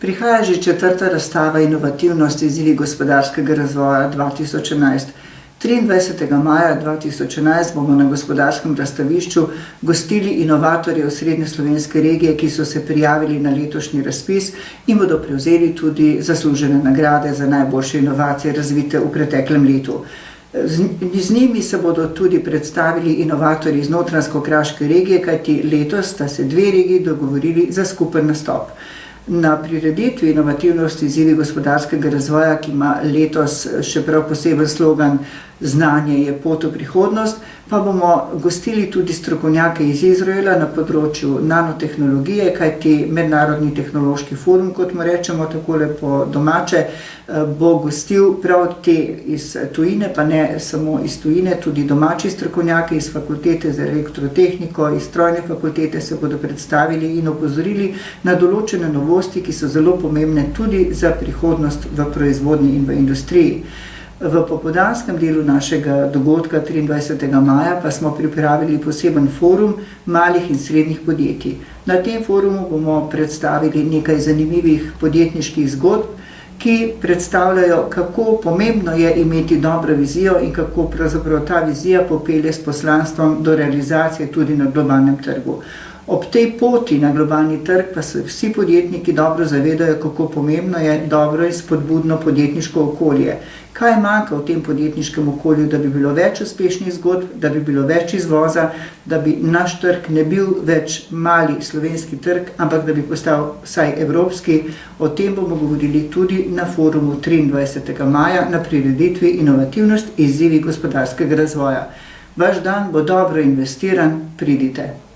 Prihaja že četrta razstava Inovativnost izzivi gospodarskega razvoja 2011. 23. maja 2011 bomo na gospodarskem razstavišču gostili inovatorje osrednje slovenske regije, ki so se prijavili na letošnji razpis in bodo prevzeli tudi zaslužene nagrade za najboljše inovacije razvite v preteklem letu. Z njimi se bodo tudi predstavili inovatorji iz Notranjsko-Kraške regije, kajti letos sta se dve regiji dogovorili za skupen nastop. Na prireditvi Inovativnost izzivi gospodarskega razvoja, ki ima letos še prav poseben slogan Znanje je pot v prihodnost, pa bomo gostili tudi strokovnjake iz Izraela na področju nanotehnologije, kajti Mednarodni tehnološki forum, kot mu rečemo takole po domače, bo gostil prav te iz tujine, pa ne samo iz tujine, tudi domači strokovnjaki iz fakultete za elektrotehniko, iz strojne fakultete se bodo predstavili in opozorili na določene novosti, ki so zelo pomembne tudi za prihodnost v proizvodnji in v industriji. V popoldanskem delu našega dogodka 23. maja pa smo pripravili poseben forum malih in srednjih podjetij. Na tem forumu bomo predstavili nekaj zanimivih podjetniških zgodb, ki predstavljajo, kako pomembno je imeti dobro vizijo in kako pravzaprav ta vizija popelje s poslanstvom do realizacije tudi na globalnem trgu. Ob tej poti na globalni trg pa se vsi podjetniki dobro zavedajo, kako pomembno je dobro in spodbudno podjetniško okolje. Kaj manjka v tem podjetniškem okolju, da bi bilo več uspešnih zgodb, da bi bilo več izvoza, da bi naš trg ne bil več mali slovenski trg, ampak da bi postal vsaj evropski. O tem bomo govorili tudi na forumu 23. maja na prireditvi Inovativnost izzivi gospodarskega razvoja. Vaš dan bo dobro investiran, pridite.